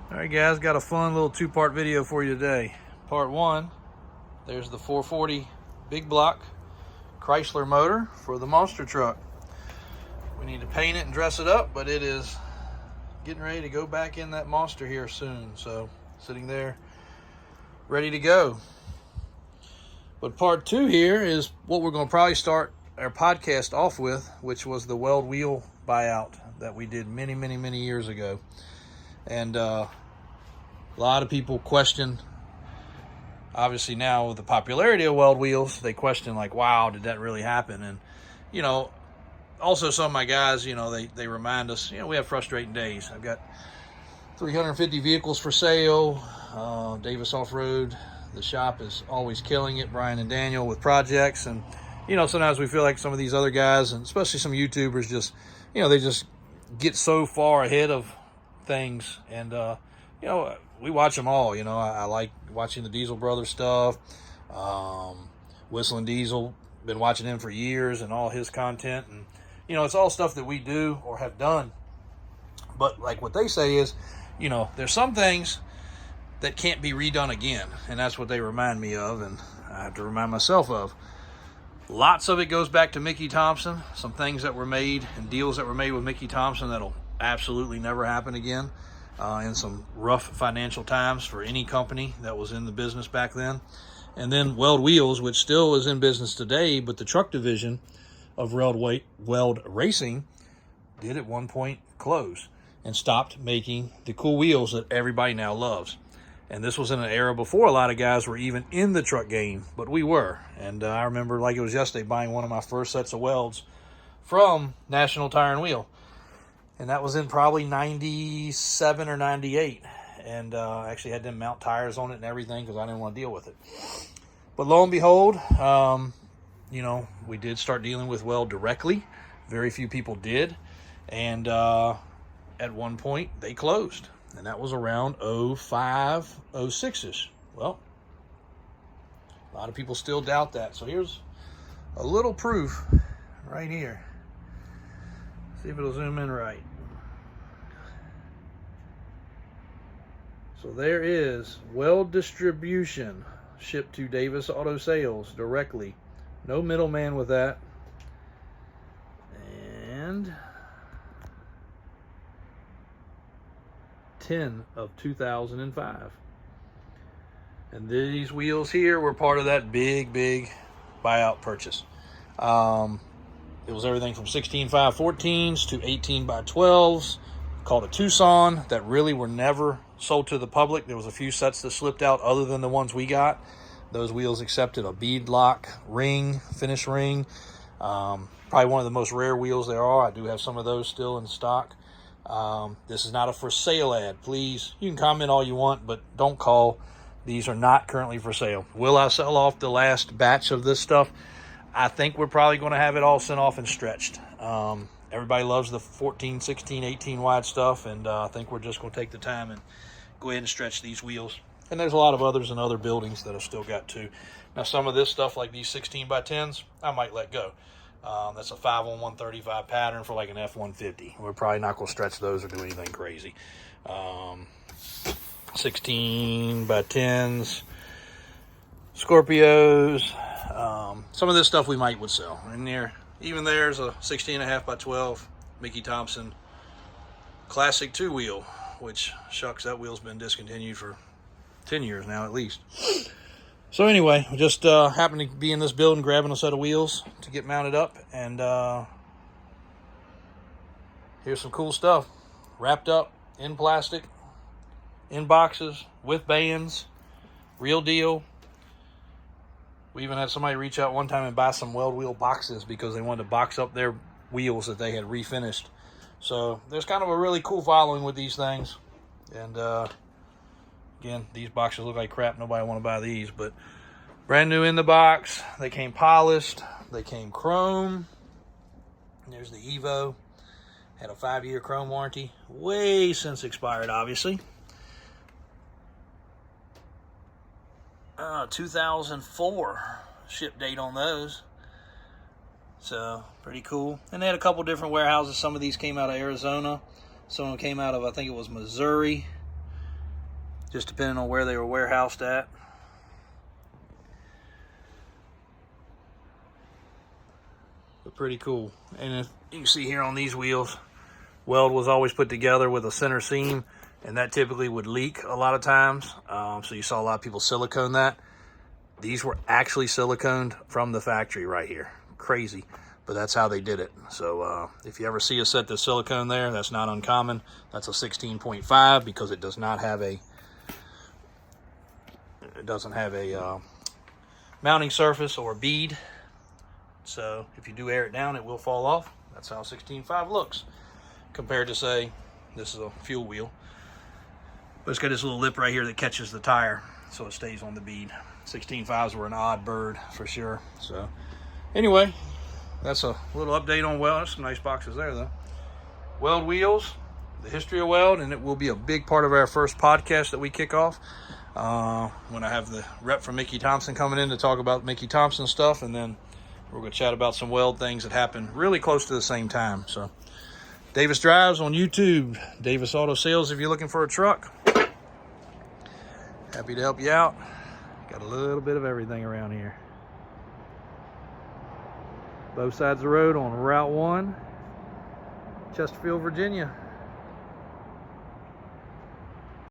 All right, guys, got a fun little two-part video for you today. Part one, there's the 440 big block Chrysler motor for the monster truck. We need to paint it and dress it up, but it is getting ready to go back in that monster here soon. So sitting there ready to go. But part two here is what we're going to probably start our podcast off with, which was the Weld Wheel buyout that we did many years ago. And a lot of people question, obviously now with the popularity of Weld Wheels, they question like, wow, did that really happen? And, you know, also some of my guys, you know, they remind us, you know, we have frustrating days. I've got 350 vehicles for sale, Davis Off-Road. The shop is always killing it, Brian and Daniel, with projects. And, you know, sometimes we feel like some of these other guys, and especially some YouTubers, just, you know, they just get so far ahead of things. And you know, we watch them all. You know, I like watching the Diesel Brothers stuff. Whistling Diesel, been watching him for years and all his content. And, you know, it's all stuff that we do or have done. But like what they say is, you know, there's some things that can't be redone again. And that's what they remind me of, and I have to remind myself of. Lots of it goes back to Mickey Thompson. Some things that were made and deals that were made with Mickey Thompson that'll absolutely never happen again, in some rough financial times for any company that was in the business back then. And then Weld Wheels, which still is in business today, but the truck division of Weld Racing did at one point close and stopped making the cool wheels that everybody now loves. And this was in an era before a lot of guys were even in the truck game, but we were. And I remember like it was yesterday buying one of my first sets of welds from National Tire and Wheel. And that was in probably 97 or 98. And I actually had them mount tires on it and everything because I didn't want to deal with it. But lo and behold, you know, we did start dealing with Weld directly. Very few people did. And at one point, they closed. And that was around 05, 06-ish. Well, a lot of people still doubt that. So here's a little proof right here. See if it'll zoom in right. So there is Weld distribution shipped to Davis Auto Sales directly. No middleman with that. And 10 of 2005. And these wheels here were part of that big buyout purchase. It was everything from 16.514s to 18x12s, called a Tucson, that really were never sold to the public. There was a few sets that slipped out other than the ones we got. Those wheels accepted a bead lock ring, finish ring. Probably one of the most rare wheels there are. I do have some of those still in stock. This is not a for sale ad. Please, you can comment all you want, but don't call. These are not currently for sale. Will I sell off the last batch of this stuff? I think we're probably going to have it all sent off and stretched. Everybody loves the 14, 16, 18 wide stuff, and I think we're just going to take the time and go ahead and stretch these wheels. And there's a lot of others in other buildings that have still got too. Now, some of this stuff, like these 16x10s, I might let go. That's a 5 on 135 pattern for like an F-150. We're probably not going to stretch those or do anything crazy. 16x10s, Scorpios. Some of this stuff we would sell. And even there's a 16.5x12 Mickey Thompson classic 2-wheel, which, shucks, that wheel's been discontinued for 10 years now at least. So anyway, we just happened to be in this building grabbing a set of wheels to get mounted up. And here's some cool stuff. Wrapped up in plastic, in boxes, with bands, real deal. We even had somebody reach out one time and buy some Weld Wheel boxes because they wanted to box up their wheels that they had refinished. So there's kind of a really cool following with these things. And again, these boxes look like crap. Nobody want to buy these, but brand new in the box. They came polished. They came chrome. And there's the Evo. Had a 5-year chrome warranty. Way since expired, obviously. 2004 ship date on those. So pretty cool. And they had a couple different warehouses. Some of these came out of Arizona. Some of them came out of, I think it was Missouri. just depending on where they were warehoused at. But pretty cool. And if you can see here on these wheels, weld was always put together with a center seam, and that typically would leak a lot of times. So you saw a lot of people silicone that. These were actually siliconed from the factory right here. Crazy, but that's how they did it. So if you ever see a set that's silicone there, that's not uncommon. That's a 16.5 because it does not have a, mounting surface or bead. So if you do air it down, it will fall off. That's how 16.5 looks compared to, say, this is a fuel wheel. But it's got this little lip right here that catches the tire, so it stays on the bead. 16.5s were an odd bird for sure. So anyway, that's a little update on Weld. There's some nice boxes there though. Weld Wheels, the history of Weld, and it will be a big part of our first podcast that we kick off. When I have the rep from Mickey Thompson coming in to talk about Mickey Thompson stuff, and then we're going to chat about some Weld things that happened really close to the same time. So Davis Drives on YouTube, Davis Auto Sales if you're looking for a truck. Happy to help you out. Got a little bit of everything around here. Both sides of the road on Route 1, Chesterfield, Virginia.